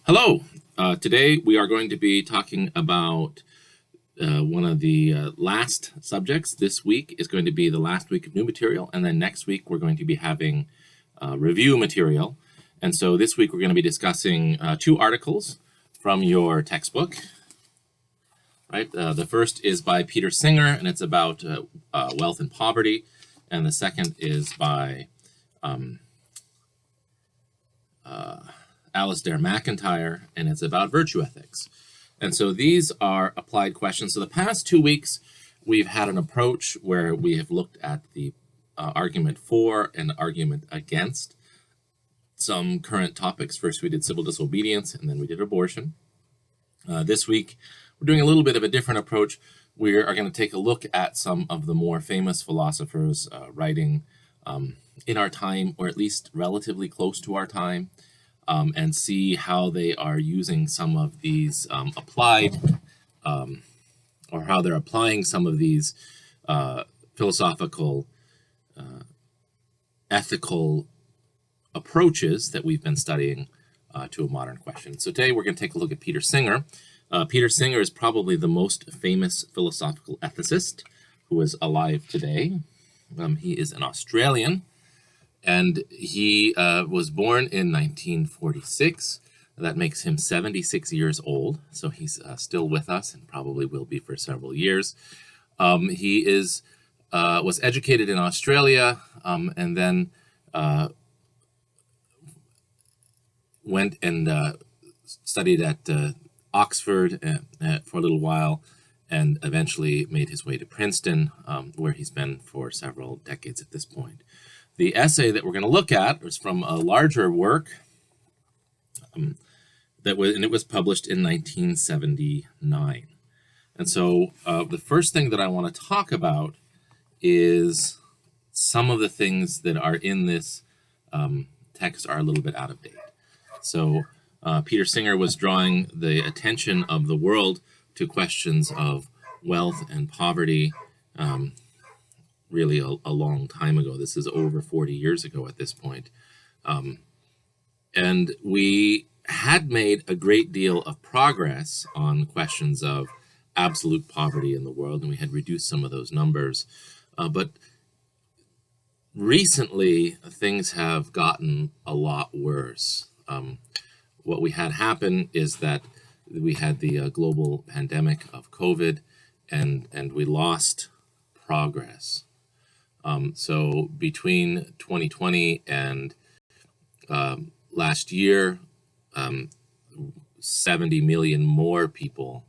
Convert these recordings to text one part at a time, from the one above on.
Hello. Today we are going to be talking about one of the last subjects. This week is going to be the last week of new material, and then next week we're going to be having review material. And so this week we're going to be discussing two articles from your textbook. Right. The first is by Peter Singer, and it's about wealth and poverty, and the second is by Alasdair MacIntyre, and it's about virtue ethics. And so these are applied questions. So the past 2 weeks, we've had an approach where we have looked at the argument for and argument against some current topics. First, we did civil disobedience, and then we did abortion. This week, we're doing a little bit of a different approach. We are going to take a look at some of the more famous philosophers writing in our time, or at least relatively close to our time, and see how they are using some of these applied, or how they're applying some of these philosophical, ethical approaches that we've been studying to a modern question. So today we're going to take a look at Peter Singer. Peter Singer is probably the most famous philosophical ethicist who is alive today. He is an Australian, and he was born in 1946. That makes him 76 years old, so he's still with us and probably will be for several years. He was educated in Australia, and then went and studied at Oxford for a little while, and eventually made his way to Princeton, where he's been for several decades at this point. The essay that we're going to look at is from a larger work and it was published in 1979. And so the first thing that I want to talk about is some of the things that are in this text are a little bit out of date. So Peter Singer was drawing the attention of the world to questions of wealth and poverty really a long time ago. This is over 40 years ago at this point. And we had made a great deal of progress on questions of absolute poverty in the world, and we had reduced some of those numbers. But recently, things have gotten a lot worse. What we had happen is that we had the global pandemic of COVID, and we lost progress. So between 2020 and last year, 70 million more people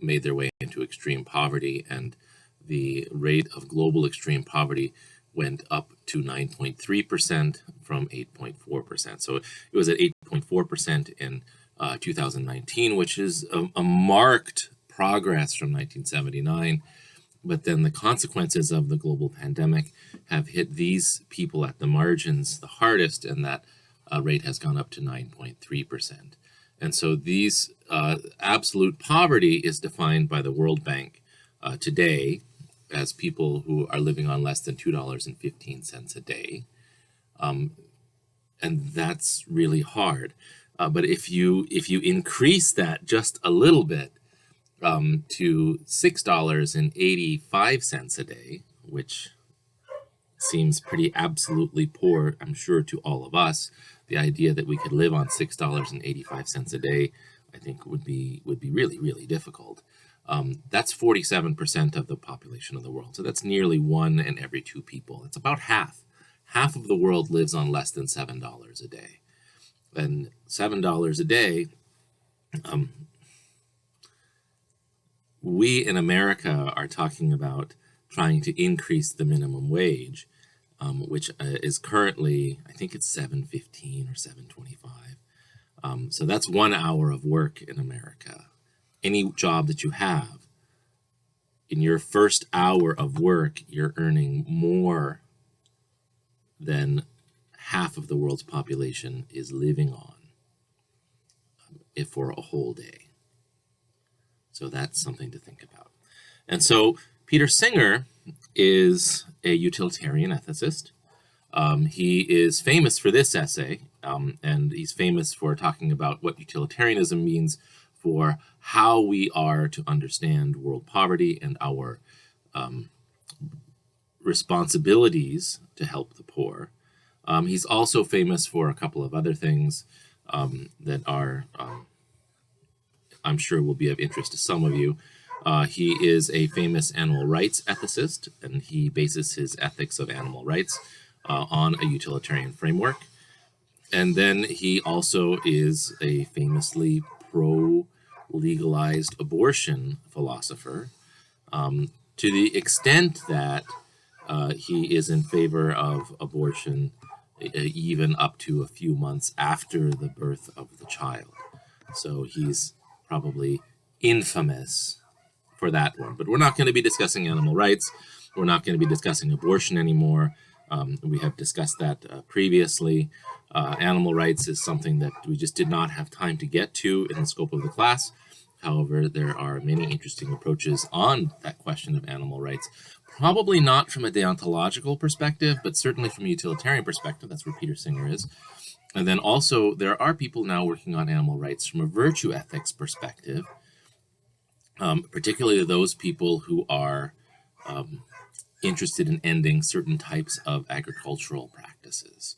made their way into extreme poverty, and the rate of global extreme poverty went up to 9.3% from 8.4%. So it was at 8.4% in 2019, which is a marked progress from 1979. But then the consequences of the global pandemic have hit these people at the margins the hardest, and that rate has gone up to 9.3%. And so these absolute poverty is defined by the World Bank today as people who are living on less than $2.15 a day. And that's really hard. But if you increase that just a little bit, to $6.85 a day, which seems pretty absolutely poor, I'm sure, to all of us. The idea that we could live on $6.85 a day, I think, would be really, really difficult. That's 47% of the population of the world. So that's nearly 1 in every 2 people. It's about half. Half of the world lives on less than $7 a day. And $7 a day, we in America are talking about trying to increase the minimum wage, which is currently, I think it's $7.15 or $7.25. So that's 1 hour of work in America. Any job that you have, in your first hour of work, you're earning more than half of the world's population is living on, if for a whole day. So that's something to think about. And so Peter Singer is a utilitarian ethicist. He is famous for this essay, And he's famous for talking about what utilitarianism means for how we are to understand world poverty and our responsibilities to help the poor. He's also famous for a couple of other things that are, I'm sure, will be of interest to some of you. He is a famous animal rights ethicist, and he bases his ethics of animal rights on a utilitarian framework. And then he also is a famously pro-legalized abortion philosopher, to the extent that he is in favor of abortion even up to a few months after the birth of the child. So he's probably infamous for that one. But we're not going to be discussing animal rights. We're not going to be discussing abortion anymore. We have discussed that previously. Animal rights is something that we just did not have time to get to in the scope of the class. However, there are many interesting approaches on that question of animal rights, probably not from a deontological perspective, but certainly from a utilitarian perspective. That's where Peter Singer is. And then also, there are people now working on animal rights from a virtue ethics perspective, particularly those people who are interested in ending certain types of agricultural practices,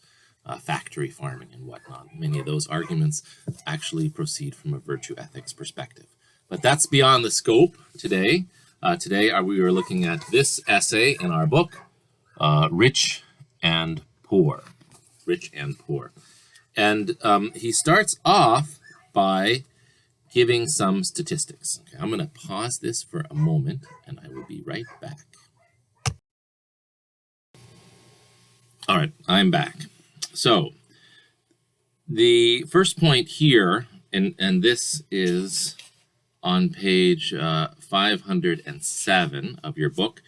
factory farming and whatnot. Many of those arguments actually proceed from a virtue ethics perspective. But that's beyond the scope today. Today we are looking at this essay in our book, Rich and Poor. Rich and Poor. And he starts off by giving some statistics. Okay, I'm going to pause this for a moment, and I will be right back. All right, I'm back. So the first point here, and this is on page 507 of your book,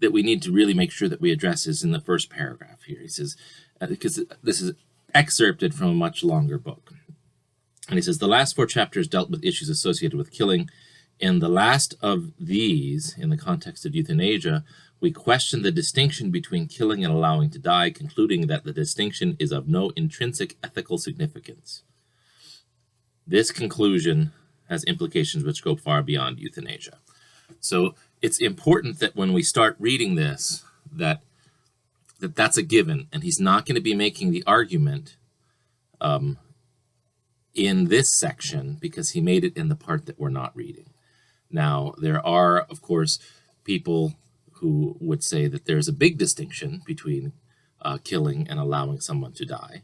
that we need to really make sure that we address is in the first paragraph here. He says, because this is excerpted from a much longer book. And he says, the last 4 chapters dealt with issues associated with killing. In the last of these, in the context of euthanasia, we question the distinction between killing and allowing to die, concluding that the distinction is of no intrinsic ethical significance. This conclusion has implications which go far beyond euthanasia. So it's important that when we start reading this, that's a given, and he's not going to be making the argument in this section because he made it in the part that we're not reading. Now, there are, of course, people who would say that there's a big distinction between killing and allowing someone to die.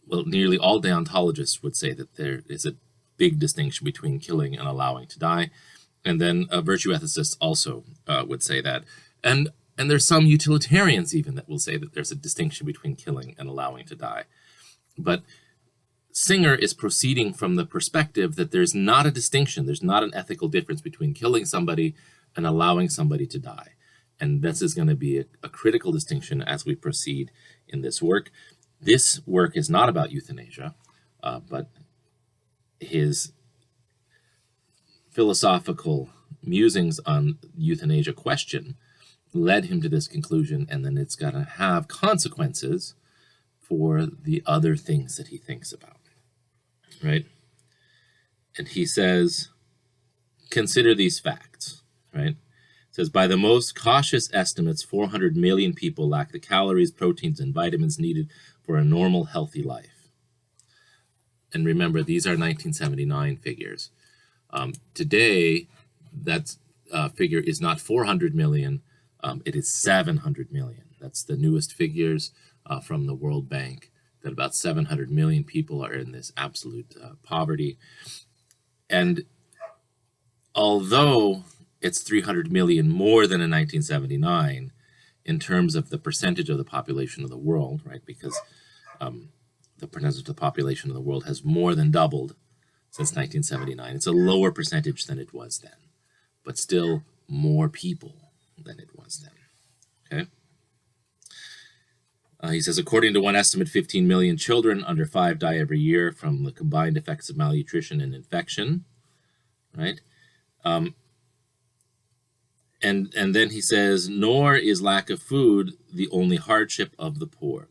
Nearly all deontologists would say that there is a big distinction between killing and allowing to die. And then virtue ethicists also would say that. And there's some utilitarians even that will say that there's a distinction between killing and allowing to die. But Singer is proceeding from the perspective that there's not a distinction, there's not an ethical difference between killing somebody and allowing somebody to die. And this is going to be a critical distinction as we proceed in this work. This work is not about euthanasia, but his philosophical musings on euthanasia question led him to this conclusion, and then it's going to have consequences for the other things that he thinks about, right? And he says, consider these facts, right? It says, by the most cautious estimates, 400 million people lack the calories, proteins, and vitamins needed for a normal, healthy life. And remember, these are 1979 figures. Today, that figure is not 400 million, it is 700 million. That's the newest figures from the World Bank, that about 700 million people are in this absolute poverty. And although it's 300 million more than in 1979 in terms of the percentage of the population of the world, right? Because the percentage of the population of the world has more than doubled since 1979. It's a lower percentage than it was then, but still more people than it was then, okay? He says, according to one estimate, 15 million children under 5 die every year from the combined effects of malnutrition and infection, right? And then he says, nor is lack of food the only hardship of the poor.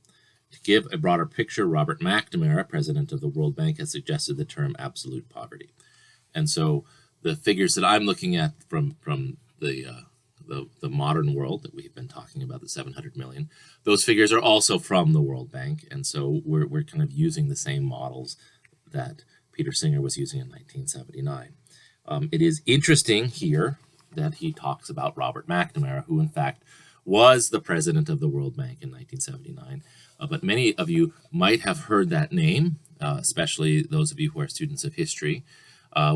give a broader picture, Robert McNamara, president of the World Bank, has suggested the term absolute poverty. And so the figures that I'm looking at from the modern world that we've been talking about, the 700 million, those figures are also from the World Bank. And so we're kind of using the same models that Peter Singer was using in 1979. It is interesting here that he talks about Robert McNamara, who in fact was the president of the World Bank in 1979. But many of you might have heard that name, especially those of you who are students of history.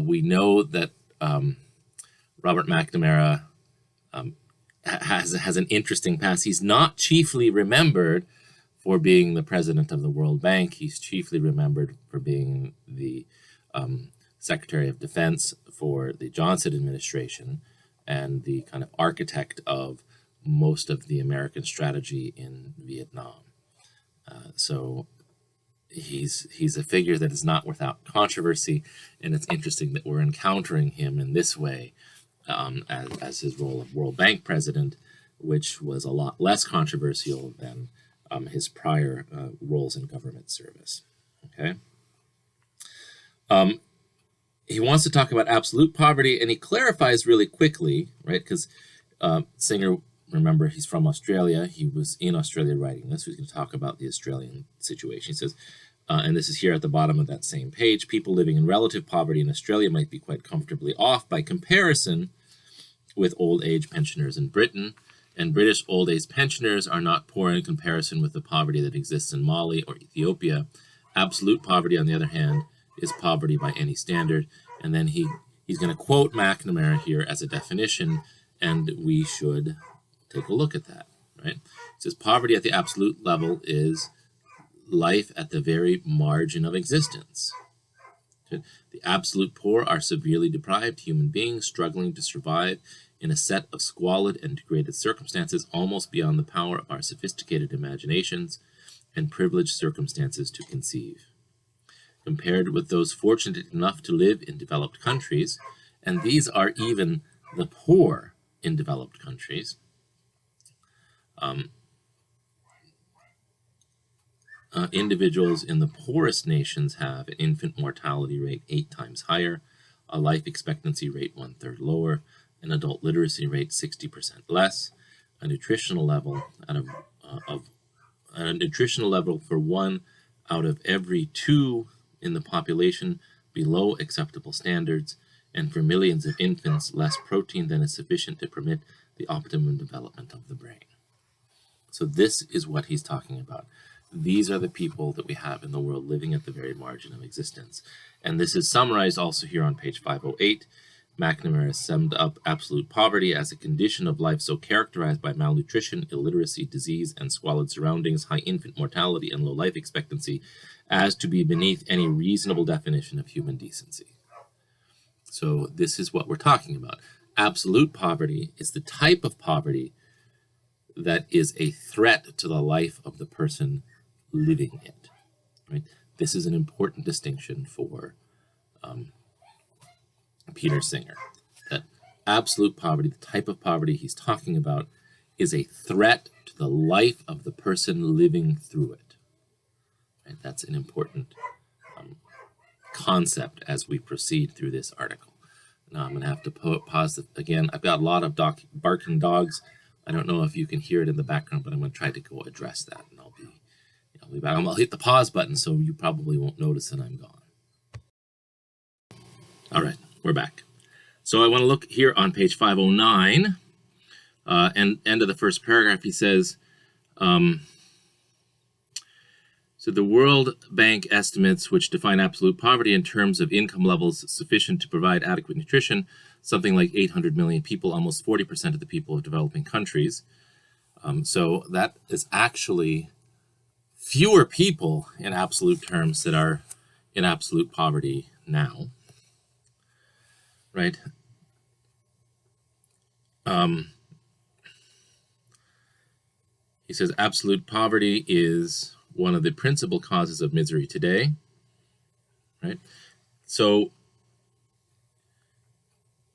We know that Robert McNamara has an interesting past. He's not chiefly remembered for being the president of the World Bank. He's chiefly remembered for being the Secretary of Defense for the Johnson administration and the kind of architect of most of the American strategy in Vietnam. So he's a figure that is not without controversy, and it's interesting that we're encountering him in this way as his role of World Bank president, which was a lot less controversial than his prior roles in government service. Okay. He wants to talk about absolute poverty, and he clarifies really quickly, right? Because Singer, remember, he's from Australia. He was in Australia writing this. He's going to talk about the Australian situation. He says, and this is here at the bottom of that same page, people living in relative poverty in Australia might be quite comfortably off by comparison with old age pensioners in Britain, and British old age pensioners are not poor in comparison with the poverty that exists in Mali or Ethiopia. Absolute poverty, on the other hand, is poverty by any standard. And then he's going to quote McNamara here as a definition, and we should take a look at that, right? It says poverty at the absolute level is life at the very margin of existence. The absolute poor are severely deprived human beings struggling to survive in a set of squalid and degraded circumstances almost beyond the power of our sophisticated imaginations and privileged circumstances to conceive. Compared with those fortunate enough to live in developed countries, and these are even the poor in developed countries, individuals in the poorest nations have an infant mortality rate 8 times higher, a life expectancy rate 1/3 lower, an adult literacy rate 60% less, a nutritional level for 1 out of every 2 in the population below acceptable standards, and for millions of infants, less protein than is sufficient to permit the optimum development of the brain. So this is what he's talking about. These are the people that we have in the world living at the very margin of existence. And this is summarized also here on page 508. McNamara summed up absolute poverty as a condition of life so characterized by malnutrition, illiteracy, disease, and squalid surroundings, high infant mortality, and low life expectancy as to be beneath any reasonable definition of human decency. So this is what we're talking about. Absolute poverty is the type of poverty that is a threat to the life of the person living it. Right? This is an important distinction for Peter Singer. That absolute poverty, the type of poverty he's talking about, is a threat to the life of the person living through it. Right? That's an important concept as we proceed through this article. Now I'm going to have to pause again. I've got a lot of barking dogs. I don't know if you can hear it in the background, but I'm going to try to go address that, and I'll be back. I'll hit the pause button, so you probably won't notice that I'm gone. All right, we're back. So I want to look here on page 509, and end of the first paragraph. He says, so the World Bank estimates, which define absolute poverty in terms of income levels sufficient to provide adequate nutrition, something like 800 million people, almost 40% of the people of developing countries. So that is actually fewer people in absolute terms that are in absolute poverty now, right? He says absolute poverty is one of the principal causes of misery today, right? So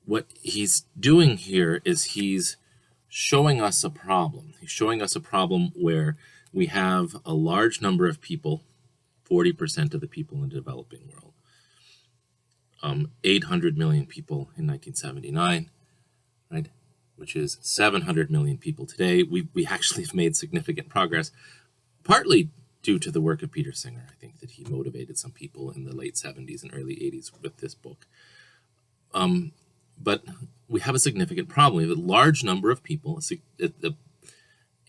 what he's doing here is he's showing us a problem. He's showing us a problem where we have a large number of people, 40% of the people in the developing world, 800 million people in 1979, right? Which is 700 million people today. We actually have made significant progress, partly due to the work of Peter Singer. I think that he motivated some people in the late 70s and early 80s with this book. But we have a significant problem. We have a large number of people,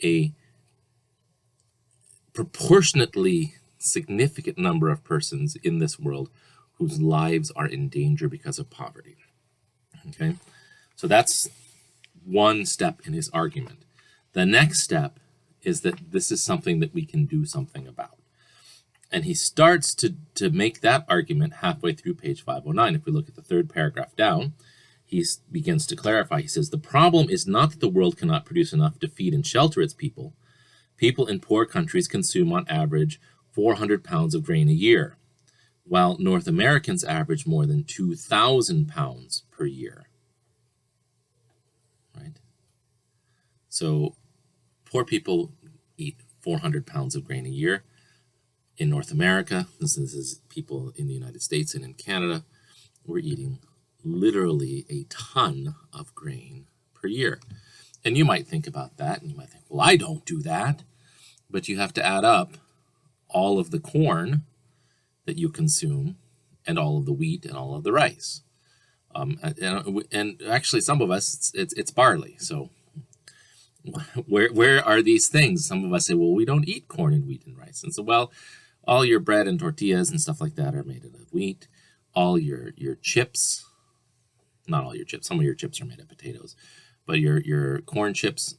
a proportionately significant number of persons in this world whose lives are in danger because of poverty. Okay, so that's one step in his argument. The next step is that this is something that we can do something about. And he starts to make that argument halfway through page 509. If we look at the third paragraph down, he begins to clarify. He says, the problem is not that the world cannot produce enough to feed and shelter its people. People in poor countries consume on average 400 pounds of grain a year, while North Americans average more than 2,000 pounds per year. Right? So poor people eat 400 pounds of grain a year. In North America, this is people in the United States and in Canada, we're eating literally a ton of grain per year. And you might think about that, and you might think, well, I don't do that. But you have to add up all of the corn that you consume and all of the wheat and all of the rice. And actually, some of us, it's barley. So where are these things? Some of us say, well, we don't eat corn and wheat and rice. And so, well, all your bread and tortillas and stuff like that are made out of wheat. All your chips, not all your chips, some of your chips are made of potatoes, but your corn chips,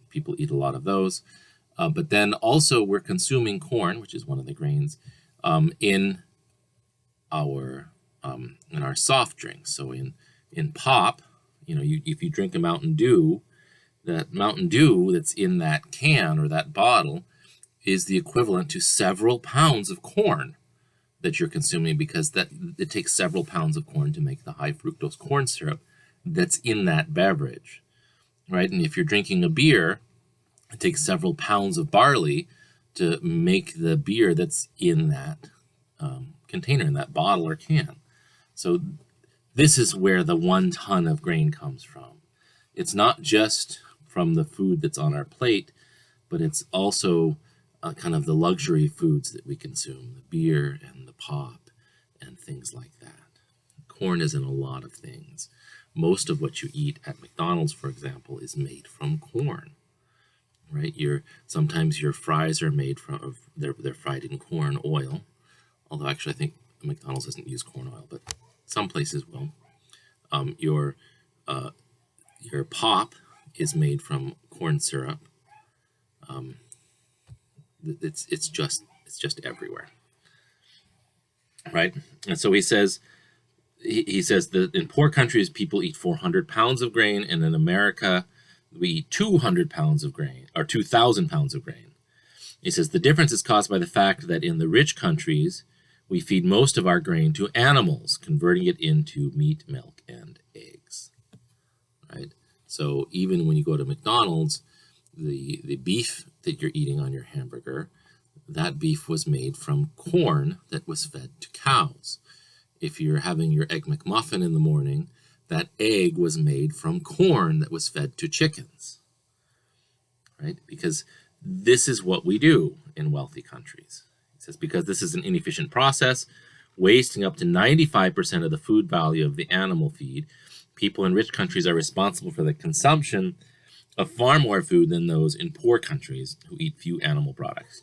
people eat a lot of those. But then also we're consuming corn, which is one of the grains, in our soft drinks. So in pop, if you drink a Mountain Dew, that Mountain Dew that's in that can or that bottle is the equivalent to several pounds of corn that you're consuming, because it takes several pounds of corn to make the high fructose corn syrup that's in that beverage, right? And if you're drinking a beer, it takes several pounds of barley to make the beer that's in that container, in that bottle or can. So this is where the 1 ton of grain comes from. It's not just from the food that's on our plate, but it's also kind of the luxury foods that we consume, the beer and the pop and things like that. Corn is in a lot of things. Most of what you eat at McDonald's, for example, is made from corn, right? Sometimes your fries are made from, they're fried in corn oil, although actually I think McDonald's doesn't use corn oil, but some places will. Your pop is made from corn syrup. It's just everywhere, right? And so he says that in poor countries people eat 400 pounds of grain, and in America we eat 200 pounds of grain, or 2,000 pounds of grain. He says the difference is caused by the fact that in the rich countries we feed most of our grain to animals, converting it into meat, milk, and eggs, right? So even when you go to McDonald's, the beef that you're eating on your hamburger, that beef was made from corn that was fed to cows. If you're having your Egg McMuffin in the morning, that egg was made from corn that was fed to chickens, right? Because this is what we do in wealthy countries. It says because this is an inefficient process, wasting up to 95% of the food value of the animal feed, people in rich countries are responsible for the consumption of far more food than those in poor countries who eat few animal products.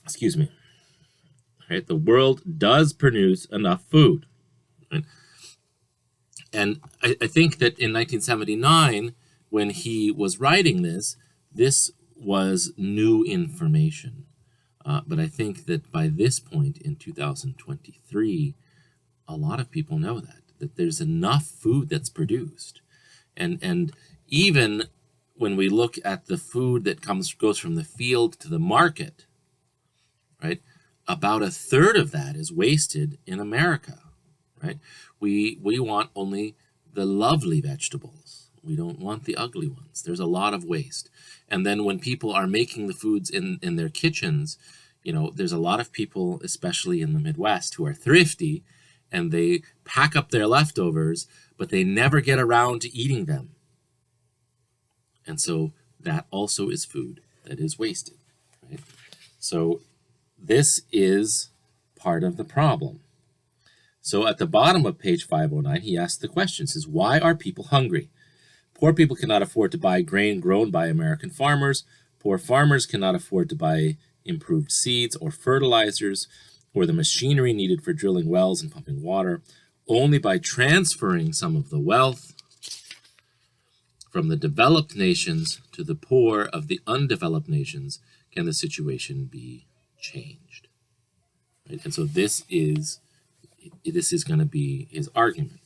Excuse me. Right? The world does produce enough food. Right? And I think that in 1979, when he was writing this was new information. But I think that by this point in 2023, a lot of people know that there's enough food that's produced. And even when we look at the food that goes from the field to the market, right, about a third of that is wasted in America, right? We want only the lovely vegetables. We don't want the ugly ones. There's a lot of waste. And then when people are making the foods in their kitchens, there's a lot of people, especially in the Midwest, who are thrifty and they pack up their leftovers, but they never get around to eating them. And so that also is food that is wasted, right? So this is part of the problem. So at the bottom of page 509, he asks the question, says, why are people hungry? Poor people cannot afford to buy grain grown by American farmers. Poor farmers cannot afford to buy improved seeds or fertilizers or the machinery needed for drilling wells and pumping water. Only by transferring some of the wealth from the developed nations to the poor of the undeveloped nations can the situation be changed. Right? And so this is going to be his argument.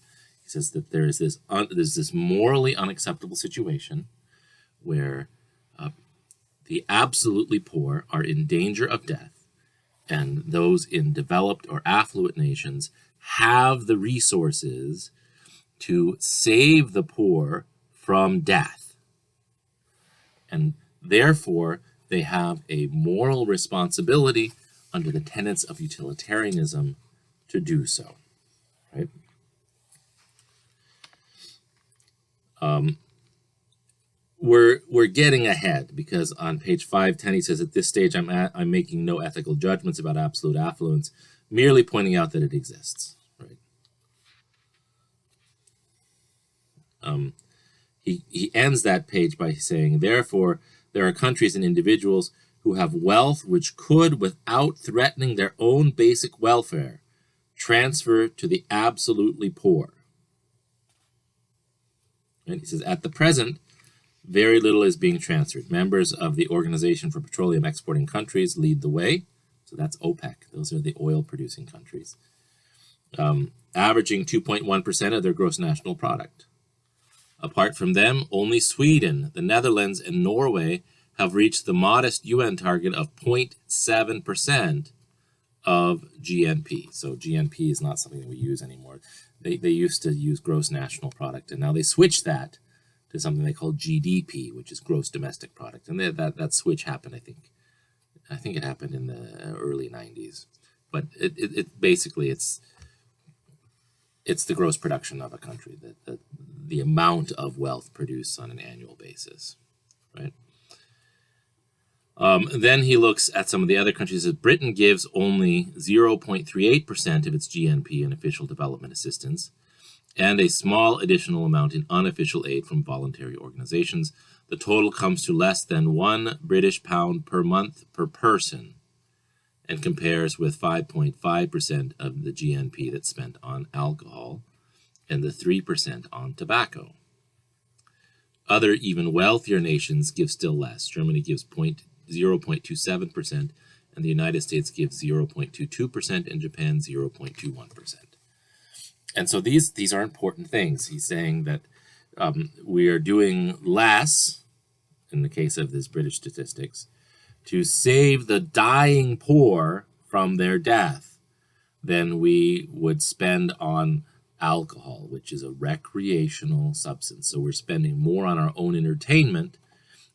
He says that there's this morally unacceptable situation where the absolutely poor are in danger of death, and those in developed or affluent nations have the resources to save the poor from death. And therefore, they have a moral responsibility under the tenets of utilitarianism to do so, right? We're getting ahead because on page 510 he says, at this stage I'm making no ethical judgments about absolute affluence, merely pointing out that it exists, right? He ends that page by saying, therefore, there are countries and individuals who have wealth which could, without threatening their own basic welfare, transfer to the absolutely poor. And he says, at the present, very little is being transferred. Members of the Organization for Petroleum Exporting Countries lead the way. So that's OPEC. Those are the oil-producing countries, averaging 2.1% of their gross national product. Apart from them, only Sweden, the Netherlands, and Norway have reached the modest UN target of 0.7% of GNP. So GNP is not something that we use anymore. They used to use gross national product, and now they switched that to something they call GDP, which is gross domestic product. And that switch happened, I think it happened in the early 90s. But it basically it's the gross production of a country, the amount of wealth produced on an annual basis, right? Then he looks at some of the other countries. That Britain gives only 0.38% of its GNP in official development assistance, and a small additional amount in unofficial aid from voluntary organizations. The total comes to less than £1 per month per person, and compares with 5.5% of the GNP that's spent on alcohol and the 3% on tobacco. Other even wealthier nations give still less. Germany gives 0.27%, and the United States gives 0.22%, and Japan 0.21%. And so these are important things. He's saying that we are doing less, in the case of this British statistics, to save the dying poor from their death than we would spend on alcohol, which is a recreational substance. So we're spending more on our own entertainment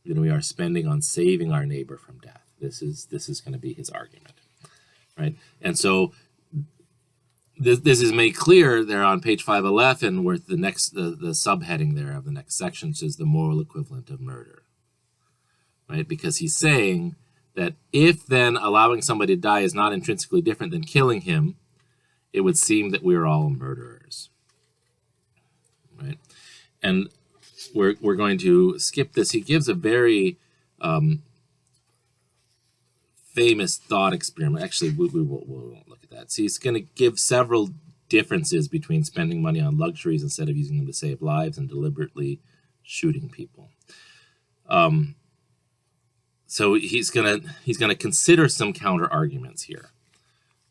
than we are spending on saving our neighbor from death. This is going to be his argument, right? And so this is made clear there on page 511, where the subheading there of the next section says the moral equivalent of murder, right? Because he's saying that if then allowing somebody to die is not intrinsically different than killing him, it would seem that we're all murderers, right? And we're going to skip this. He gives a very famous thought experiment. Actually, we won't look at that. So he's going to give several differences between spending money on luxuries instead of using them to save lives and deliberately shooting people. So he's gonna consider some counter arguments here,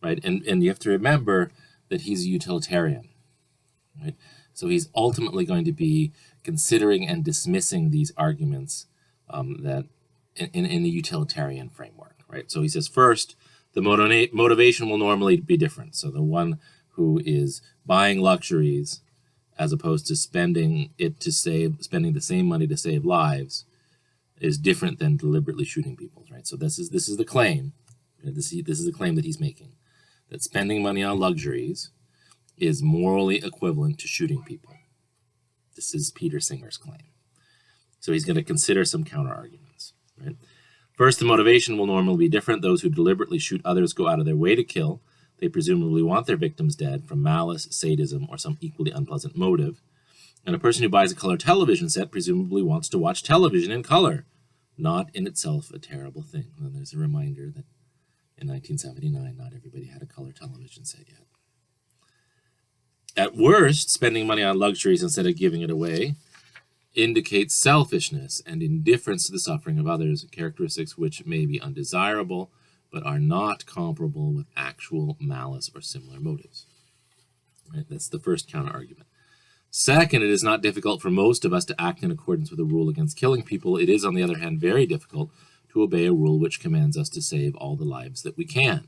right? And you have to remember that he's a utilitarian, right? So he's ultimately going to be considering and dismissing these arguments that in the utilitarian framework, right? So he says, first, the motivation will normally be different. So the one who is buying luxuries as opposed to spending the same money to save lives, is different than deliberately shooting people, right? So this is the claim. This is the claim that he's making, that spending money on luxuries is morally equivalent to shooting people. This is Peter Singer's claim. So he's going to consider some counter arguments, right? First, the motivation will normally be different. Those who deliberately shoot others go out of their way to kill. They presumably want their victims dead from malice, sadism, or some equally unpleasant motive. And a person who buys a color television set presumably wants to watch television in color, not in itself a terrible thing. And there's a reminder that in 1979, not everybody had a color television set yet. At worst, spending money on luxuries instead of giving it away indicates selfishness and indifference to the suffering of others, characteristics which may be undesirable but are not comparable with actual malice or similar motives. Right? That's the first counter argument. Second, it is not difficult for most of us to act in accordance with a rule against killing people. It is, on the other hand, very difficult to obey a rule which commands us to save all the lives that we can.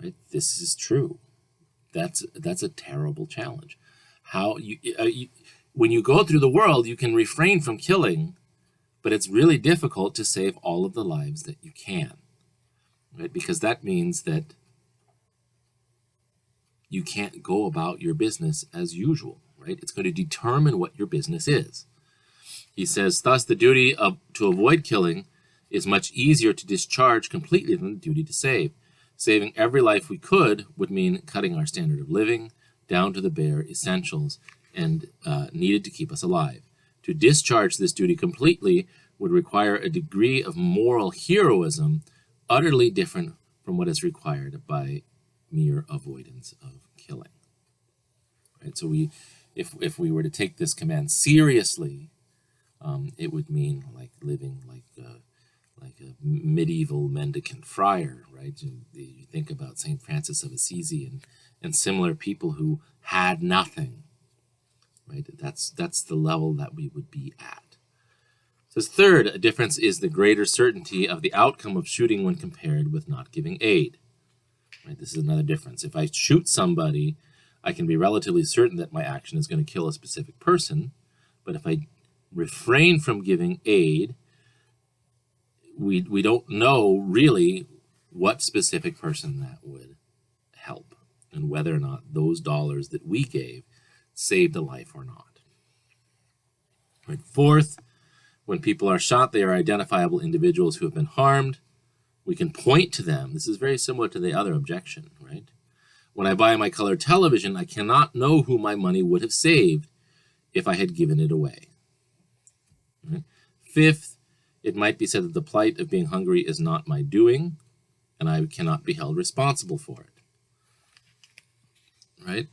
Right? This is true. That's a terrible challenge. How when you go through the world, you can refrain from killing, but it's really difficult to save all of the lives that you can, right? Because that means that you can't go about your business as usual, right? It's going to determine what your business is. He says, thus, the duty to avoid killing is much easier to discharge completely than the duty to save. Saving every life we could would mean cutting our standard of living down to the bare essentials and needed to keep us alive. To discharge this duty completely would require a degree of moral heroism utterly different from what is required by mere avoidance of killing. Right? So if we were to take this command seriously, it would mean like living like a medieval mendicant friar, right? You think about St. Francis of Assisi and similar people who had nothing, right? That's the level that we would be at. It says, third, a difference is the greater certainty of the outcome of shooting when compared with not giving aid. Right? This is another difference. If I shoot somebody, I can be relatively certain that my action is going to kill a specific person, but if I refrain from giving aid, we don't know really what specific person that would help and whether or not those dollars that we gave saved a life or not. Right. Fourth, when people are shot, they are identifiable individuals who have been harmed. We can point to them. This is very similar to the other objection, right? When I buy my color television, I cannot know who my money would have saved if I had given it away. Right? Fifth, it might be said that the plight of being hungry is not my doing, and I cannot be held responsible for it. Right?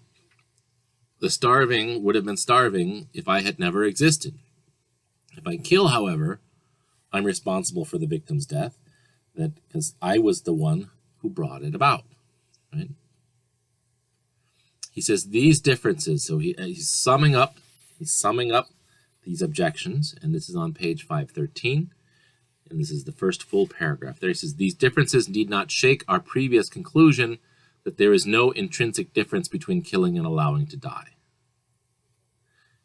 The starving would have been starving if I had never existed. If I kill, however, I'm responsible for the victim's death, because I was the one who brought it about. Right? He says these differences, so he's summing up these objections, and this is on page 513. And this is the first full paragraph there. He says, these differences need not shake our previous conclusion that there is no intrinsic difference between killing and allowing to die.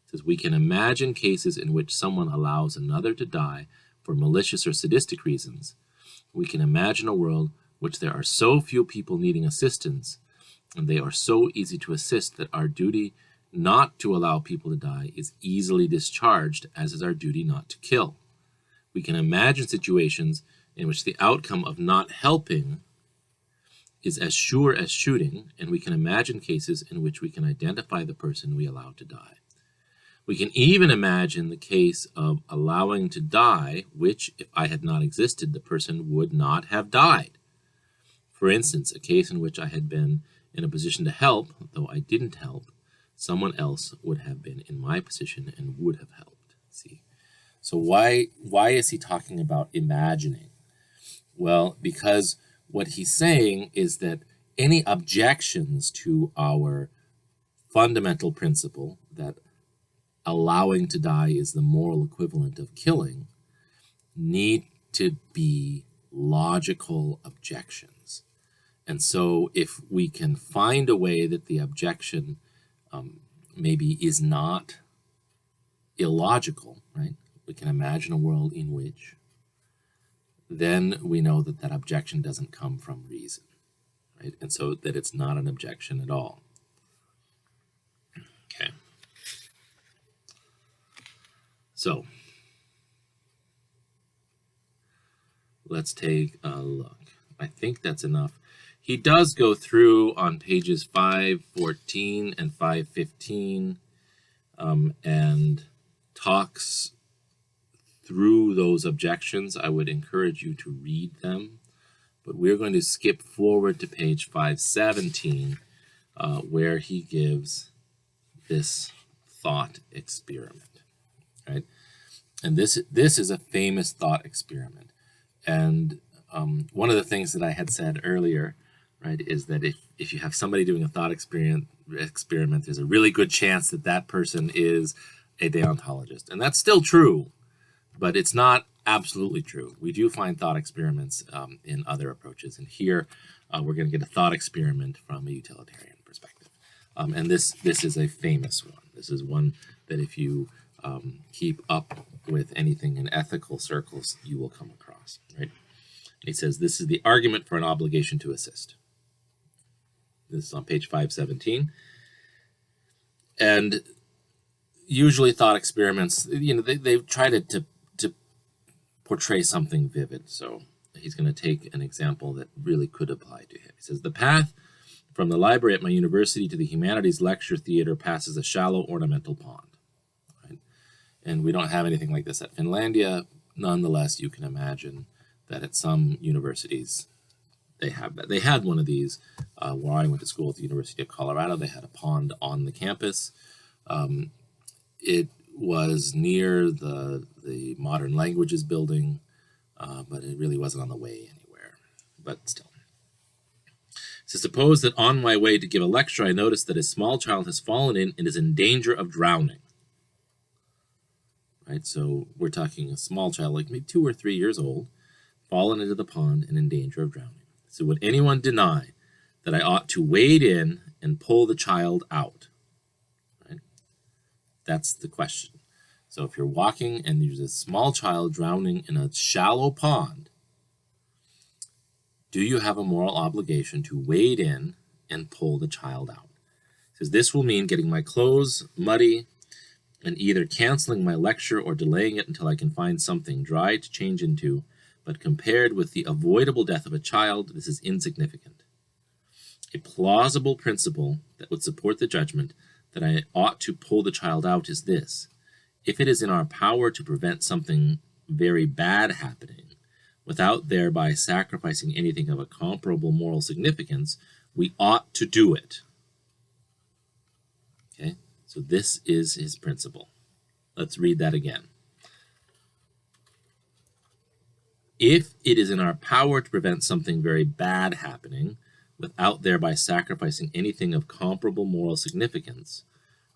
He says, we can imagine cases in which someone allows another to die for malicious or sadistic reasons. We can imagine a world in which there are so few people needing assistance, and they are so easy to assist that our duty not to allow people to die is easily discharged, as is our duty not to kill. We can imagine situations in which the outcome of not helping is as sure as shooting, and we can imagine cases in which we can identify the person we allow to die. We can even imagine the case of allowing to die, which, if I had not existed, the person would not have died. For instance, a case in which I had been in a position to help, though I didn't help, someone else would have been in my position and would have helped. See? So why is he talking about imagining? Well, because what he's saying is that any objections to our fundamental principle that allowing to die is the moral equivalent of killing need to be logical objections. And so if we can find a way that the objection maybe is not illogical, right? We can imagine a world in which then we know that that objection doesn't come from reason, right? And so that it's not an objection at all. Okay. So let's take a look. I think that's enough. He does go through on pages 514 and 515 and talks through those objections. I would encourage you to read them, but we're going to skip forward to page 517 where he gives this thought experiment, right? And this is a famous thought experiment. And one of the things that I had said earlier, right, is that if you have somebody doing a thought experiment, there's a really good chance that that person is a deontologist. And that's still true, but it's not absolutely true. We do find thought experiments in other approaches. And here we're going to get a thought experiment from a utilitarian perspective. And this is a famous one. This is one that if you keep up with anything in ethical circles, you will come across, right? He says, this is the argument for an obligation to assist. This is on page 517. And usually thought experiments, they try to portray something vivid. So he's going to take an example that really could apply to him. He says, the path from the library at my university to the humanities lecture theater passes a shallow ornamental pond. Right? And we don't have anything like this at Finlandia. Nonetheless, you can imagine that at some universities they have that. They had one of these where I went to school at the University of Colorado. They had a pond on the campus. It was near the Modern Languages building, but it really wasn't on the way anywhere. But still. So suppose that on my way to give a lecture, I noticed that a small child has fallen in and is in danger of drowning. Right, so we're talking a small child, like maybe 2 or 3 years old, fallen into the pond and in danger of drowning. So would anyone deny that I ought to wade in and pull the child out? Right? That's the question. So if you're walking and there's a small child drowning in a shallow pond, do you have a moral obligation to wade in and pull the child out? It says this will mean getting my clothes muddy and either canceling my lecture or delaying it until I can find something dry to change into, but compared with the avoidable death of a child, this is insignificant. A plausible principle that would support the judgment that I ought to pull the child out is this: if it is in our power to prevent something very bad happening, without thereby sacrificing anything of a comparable moral significance, we ought to do it. Okay, so this is his principle. Let's read that again. If it is in our power to prevent something very bad happening, without thereby sacrificing anything of comparable moral significance,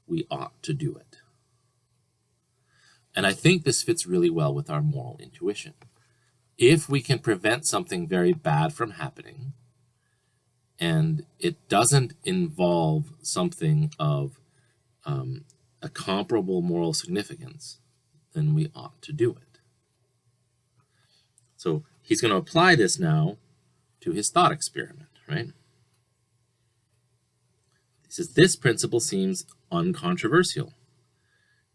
we ought to do it. And I think this fits really well with our moral intuition. If we can prevent something very bad from happening, and it doesn't involve something of a comparable moral significance, then we ought to do it. So he's going to apply this now to his thought experiment, right? He says, this principle seems uncontroversial.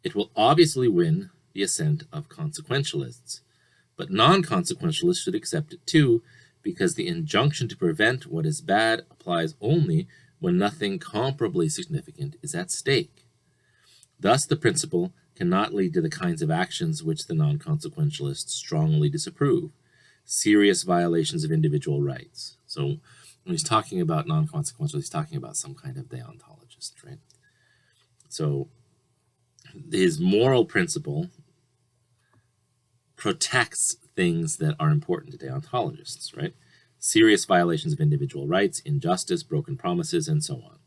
It will obviously win the assent of consequentialists, but non-consequentialists should accept it too, because the injunction to prevent what is bad applies only when nothing comparably significant is at stake. Thus, the principle cannot lead to the kinds of actions which the non-consequentialists strongly disapprove, serious violations of individual rights. So when he's talking about non-consequential, he's talking about some kind of deontologist, right? So his moral principle protects things that are important to deontologists, right? Serious violations of individual rights, injustice, broken promises, and so on.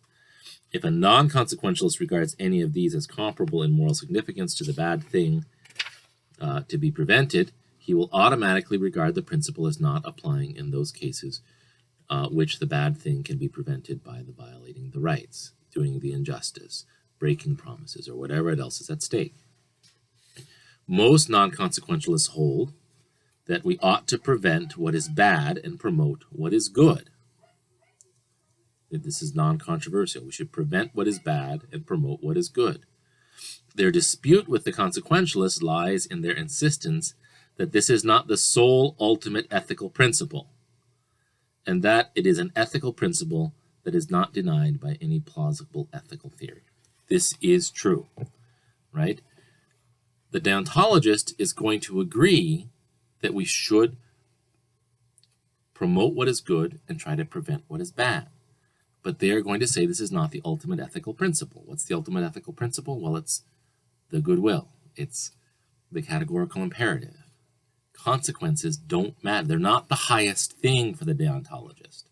If a non-consequentialist regards any of these as comparable in moral significance to the bad thing to be prevented, he will automatically regard the principle as not applying in those cases which the bad thing can be prevented by the violating the rights, doing the injustice, breaking promises, or whatever else is at stake. Most non-consequentialists hold that we ought to prevent what is bad and promote what is good. This is non-controversial. We should prevent what is bad and promote what is good. Their dispute with the consequentialists lies in their insistence that this is not the sole ultimate ethical principle, and that it is an ethical principle that is not denied by any plausible ethical theory. This is true, right? The deontologist is going to agree that we should promote what is good and try to prevent what is bad. But they are going to say this is not the ultimate ethical principle. What's the ultimate ethical principle? Well, it's the goodwill. It's the categorical imperative. Consequences don't matter. They're not the highest thing for the deontologist.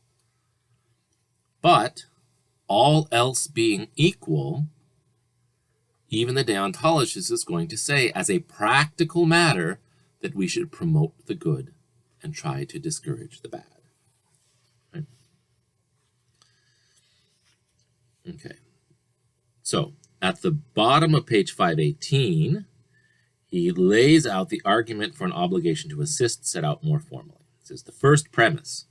But all else being equal, even the deontologist is going to say, as a practical matter, that we should promote the good and try to discourage the bad. Right? Okay. So, at the bottom of page 518, he lays out the argument for an obligation to assist set out more formally. It says, the first premise: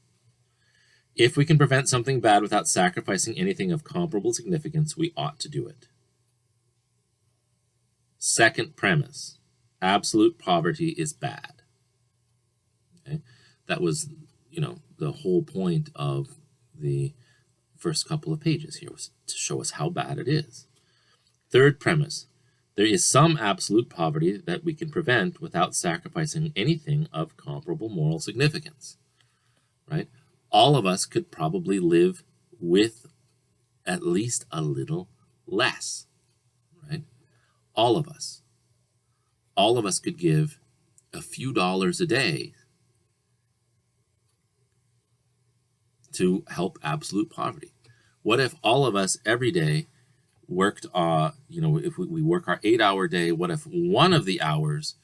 if we can prevent something bad without sacrificing anything of comparable significance, we ought to do it. Second premise: absolute poverty is bad. Okay? That was, the whole point of the first couple of pages here, was to show us how bad it is. Third premise: there is some absolute poverty that we can prevent without sacrificing anything of comparable moral significance. Right? All of us could probably live with at least a little less. Right? All of us. All of us could give a few dollars a day to help absolute poverty. What if all of us every day worked, if we work our 8-hour day, what if one of the hours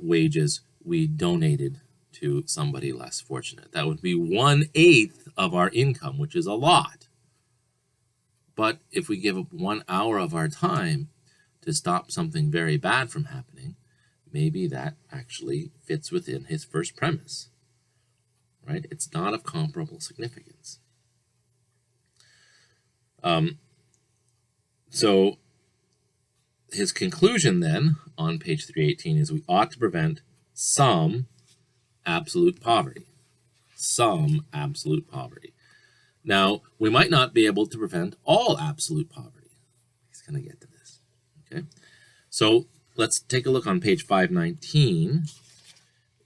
wages we donated to somebody less fortunate? That would be 1/8 of our income, which is a lot. But if we give up 1 hour of our time to stop something very bad from happening, maybe that actually fits within his first premise, right? It's not of comparable significance. So his conclusion then on page 318 is we ought to prevent some absolute poverty. Some absolute poverty. Now, we might not be able to prevent all absolute poverty. He's going to get to this. Okay, so let's take a look on page 519,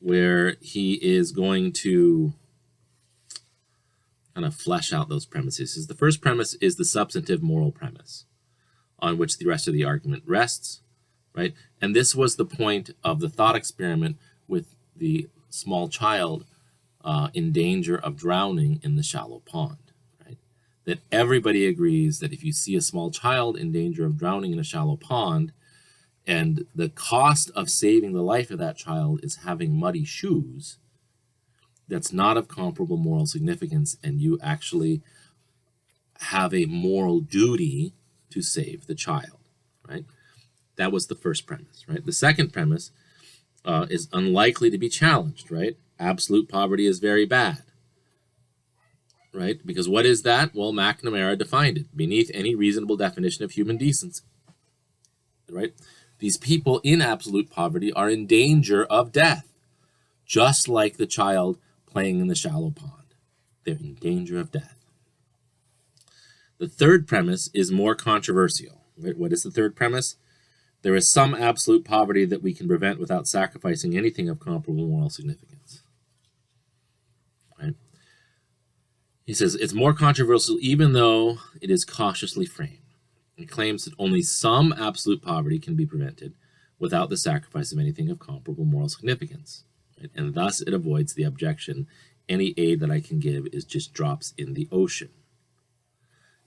where he is going to kind of flesh out those premises. The first premise is the substantive moral premise, on which the rest of the argument rests, right? And this was the point of the thought experiment with the small child in danger of drowning in the shallow pond, right? That everybody agrees that if you see a small child in danger of drowning in a shallow pond, and the cost of saving the life of that child is having muddy shoes, that's not of comparable moral significance, and you actually have a moral duty to save the child, right? That was the first premise, right? The second premise is unlikely to be challenged, right? Absolute poverty is very bad, right? Because what is that? Well, McNamara defined it: beneath any reasonable definition of human decency, right? These people in absolute poverty are in danger of death, just like the child playing in the shallow pond. They're in danger of death. The third premise is more controversial. Right? What is the third premise? There is some absolute poverty that we can prevent without sacrificing anything of comparable moral significance. Right? He says it's more controversial even though it is cautiously framed. It claims that only some absolute poverty can be prevented without the sacrifice of anything of comparable moral significance. Right? And thus it avoids the objection, any aid that I can give is just drops in the ocean.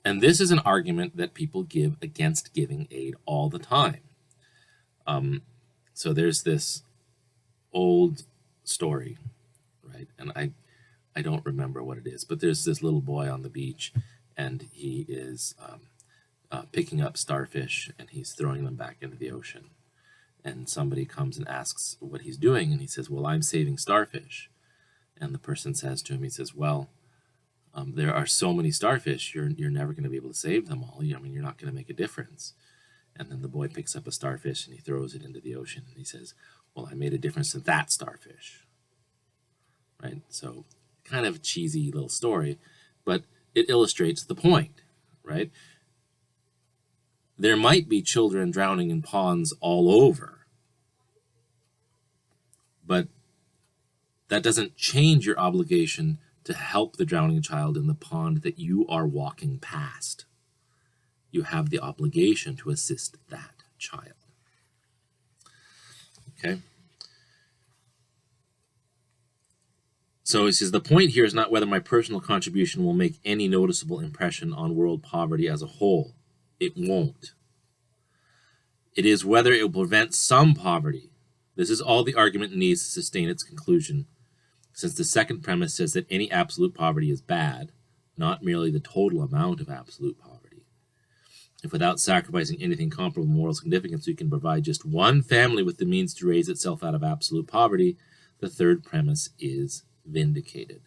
And this is an argument that people give against giving aid all the time. So there's this old story, right? And I don't remember what it is, but there's this little boy on the beach, and he is picking up starfish and he's throwing them back into the ocean. And somebody comes and asks what he's doing, and he says, well, I'm saving starfish. And the person says to him, he says, well, there are so many starfish, you're never going to be able to save them all. I mean, you're not going to make a difference. And then the boy picks up a starfish and he throws it into the ocean, and he says, well, I made a difference to that starfish. Right? So kind of a cheesy little story, but it illustrates the point, right? There might be children drowning in ponds all over, but that doesn't change your obligation to help the drowning child in the pond that you are walking past. You have the obligation to assist that child. Okay? So he says, the point here is not whether my personal contribution will make any noticeable impression on world poverty as a whole. It won't. It is whether it will prevent some poverty. This is all the argument needs to sustain its conclusion, since the second premise says that any absolute poverty is bad, not merely the total amount of absolute poverty. If without sacrificing anything comparable moral significance, you can provide just one family with the means to raise itself out of absolute poverty, the third premise is vindicated.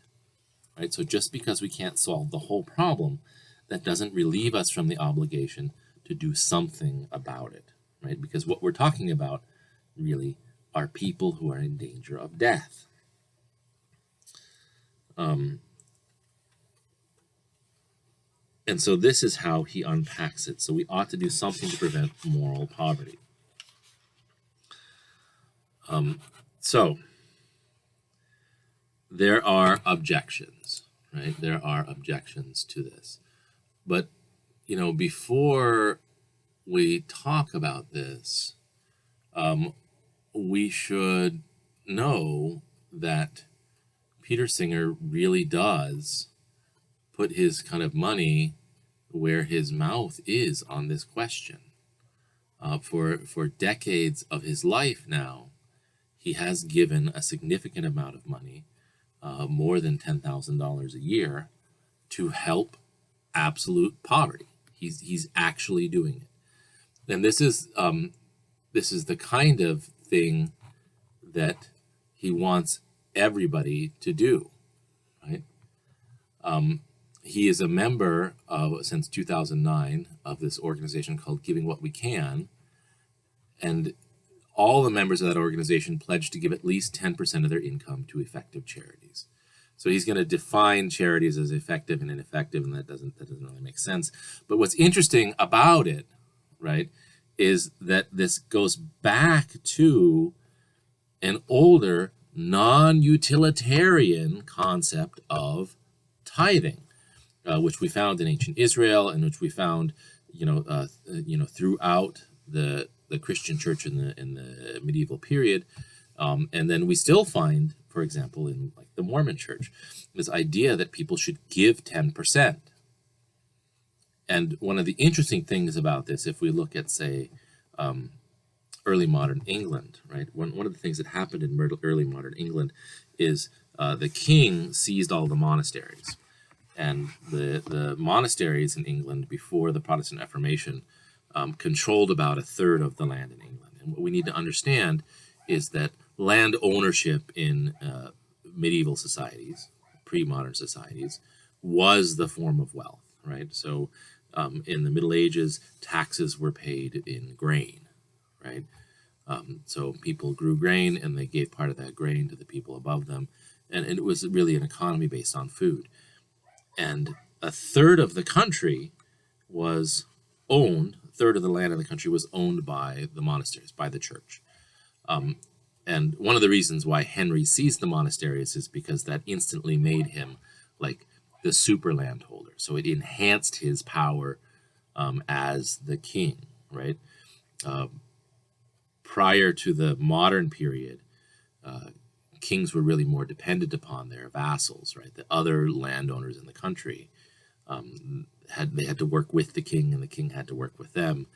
Right? So just because we can't solve the whole problem, that doesn't relieve us from the obligation to do something about it. Right? Because what we're talking about really are people who are in danger of death. And so this is how he unpacks it. So we ought to do something to prevent moral poverty. So there are objections, right? There are objections to this. But, before we talk about this, we should know that Peter Singer really does put his kind of money where his mouth is on this question. For decades of his life now, he has given a significant amount of money, more than $10,000 a year, to help absolute poverty. He's actually doing it, and this is the kind of thing that he wants everybody to do, right? He is a member since 2009 of this organization called Giving What We Can, and all the members of that organization pledge to give at least 10% of their income to effective charities. So he's going to define charities as effective and ineffective, and that doesn't really make sense. But what's interesting about it, right, is that this goes back to an older non-utilitarian concept of tithing, which we found in ancient Israel, and which we found, throughout the Christian church in the medieval period, and then we still find, for example, in like the Mormon church, this idea that people should give 10%. And one of the interesting things about this, if we look at, say, early modern England, right? One of the things that happened in early modern England is the king seized all the monasteries. And the monasteries in England before the Protestant Reformation controlled about a third of the land in England. And what we need to understand is that land ownership in medieval societies, pre-modern societies, was the form of wealth, right? So in the Middle Ages, taxes were paid in grain, right? So people grew grain and they gave part of that grain to the people above them. And it was really an economy based on food. And a third of the country was owned, a third of the land in the country was owned by the monasteries, by the church. And one of the reasons why Henry seized the monasteries is because that instantly made him like the super landholder. So it enhanced his power as the king, right? Prior to the modern period, kings were really more dependent upon their vassals, right? The other landowners in the country had to work with the king, and the king had to work with them.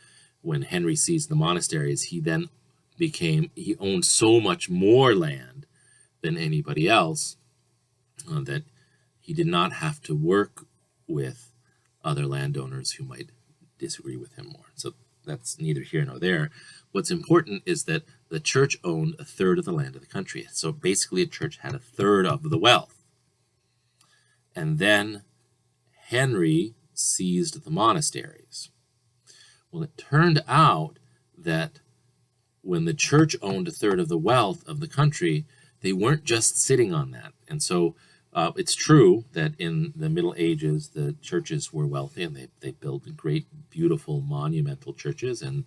When Henry seized the monasteries, he owned so much more land than anybody else that he did not have to work with other landowners who might disagree with him more. So that's neither here nor there. What's important is that the church owned a third of the land of the country. So basically, a church had a third of the wealth. And then Henry seized the monasteries. Well, it turned out that when the church owned a third of the wealth of the country, they weren't just sitting on that. And so it's true that in the Middle Ages, the churches were wealthy and they built great, beautiful, monumental churches. And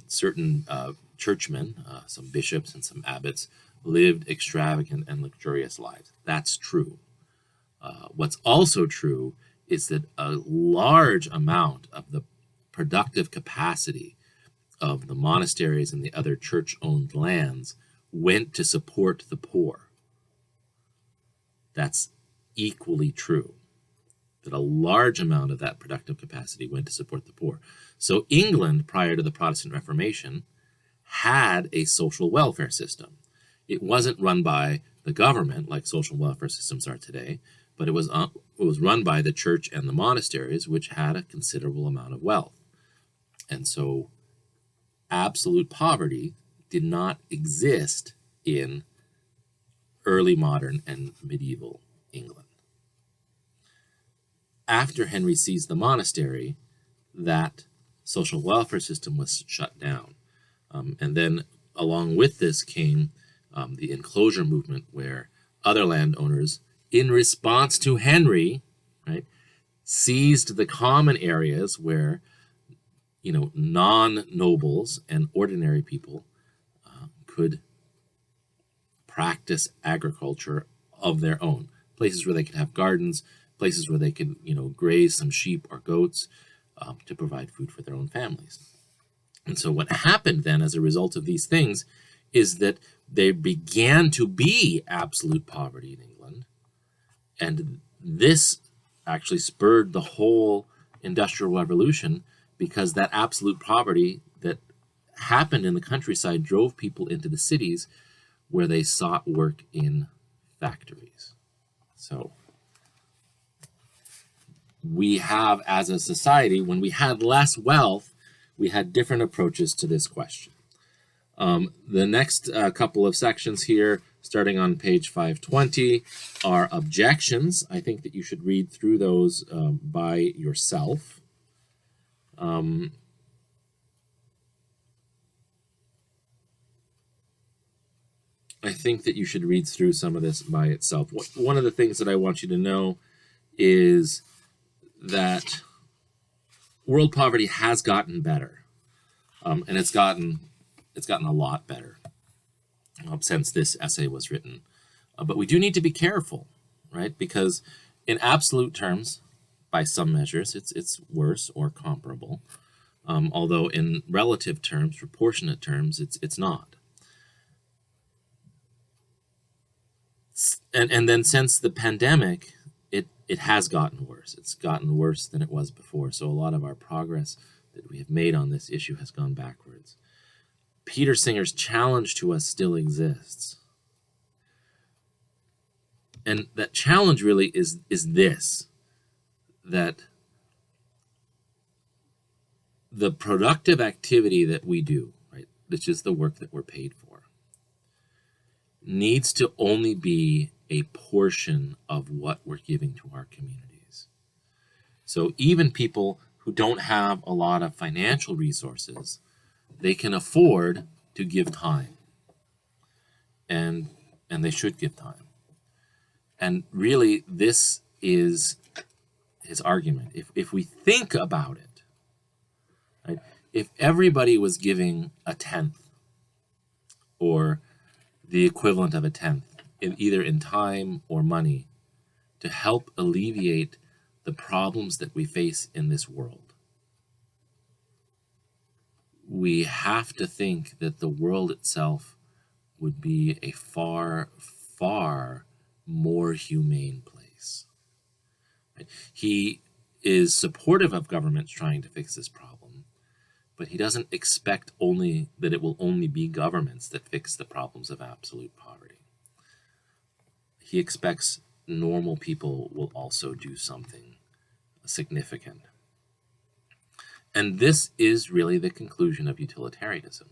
certain churchmen, some bishops and some abbots, lived extravagant and luxurious lives. That's true. What's also true is that a large amount of the productive capacity of the monasteries and the other church-owned lands went to support the poor. That's equally true, that a large amount of that productive capacity went to support the poor. So England, prior to the Protestant Reformation, had a social welfare system. It wasn't run by the government like social welfare systems are today, but it was run by the church and the monasteries, which had a considerable amount of wealth. And so absolute poverty did not exist in early modern and medieval England. After Henry seized the monastery, that social welfare system was shut down. And then along with this came the enclosure movement, where other landowners, in response to Henry, right, seized the common areas where non-nobles and ordinary people could practice agriculture of their own. Places where they could have gardens, places where they could, graze some sheep or goats to provide food for their own families. And so what happened then as a result of these things is that there began to be absolute poverty in England. And this actually spurred the whole Industrial Revolution, because that absolute poverty that happened in the countryside drove people into the cities where they sought work in factories. So we have, as a society, when we had less wealth, we had different approaches to this question. The next couple of sections here, starting on page 520, are objections. I think that you should read through those by yourself. I think that you should read through some of this by itself. One of the things that I want you to know is that world poverty has gotten better, and it's gotten a lot better since this essay was written. But we do need to be careful, right? Because in absolute terms, by some measures, it's worse or comparable. Although in relative terms, proportionate terms, it's not. And then since the pandemic, it has gotten worse. It's gotten worse than it was before. So a lot of our progress that we have made on this issue has gone backwards. Peter Singer's challenge to us still exists. And that challenge really is this, that the productive activity that we do, right, which is the work that we're paid for, needs to only be a portion of what we're giving to our communities. So even people who don't have a lot of financial resources, they can afford to give time. And they should give time. And really, this is his argument. If we think about it, right, if everybody was giving a tenth or the equivalent of a tenth, either in time or money, to help alleviate the problems that we face in this world, we have to think that the world itself would be a far, far more humane place. Right? He is supportive of governments trying to fix this problem, but he doesn't expect only that it will only be governments that fix the problems of absolute poverty. He expects normal people will also do something significant. And this is really the conclusion of utilitarianism.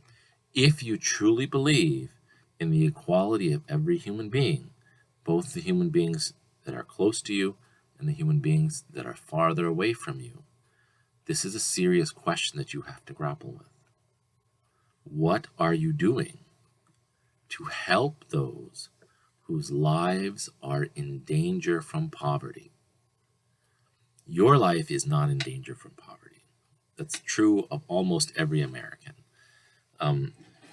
If you truly believe in the equality of every human being, both the human beings that are close to you and the human beings that are farther away from you, this is a serious question that you have to grapple with. What are you doing to help those whose lives are in danger from poverty? Your life is not in danger from poverty. That's true of almost every American.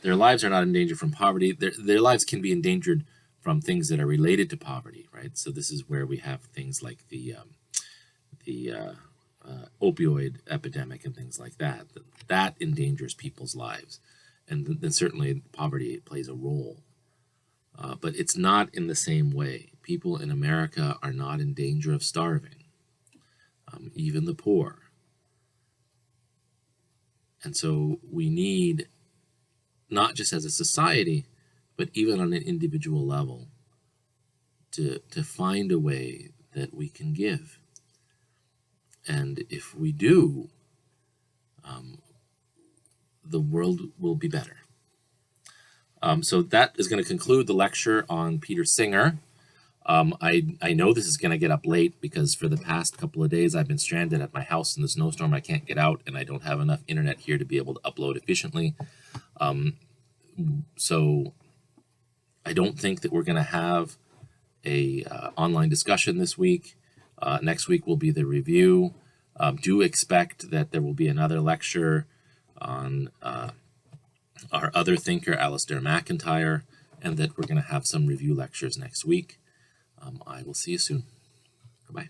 Their lives are not in danger from poverty. Their lives can be endangered from things that are related to poverty, right? So this is where we have things like the opioid epidemic and things like that. That endangers people's lives, and then certainly poverty plays a role. But it's not in the same way. People in America are not in danger of starving, even the poor. And so we need, not just as a society, but even on an individual level, to find a way that we can give. And if we do, the world will be better. So that is going to conclude the lecture on Peter Singer. I know this is going to get up late because for the past couple of days I've been stranded at my house in the snowstorm. I can't get out, and I don't have enough internet here to be able to upload efficiently. So I don't think that we're going to have a online discussion this week. Next week will be the review. Do expect that there will be another lecture on our other thinker, Alistair McIntyre, and that we're going to have some review lectures next week. I will see you soon. Goodbye.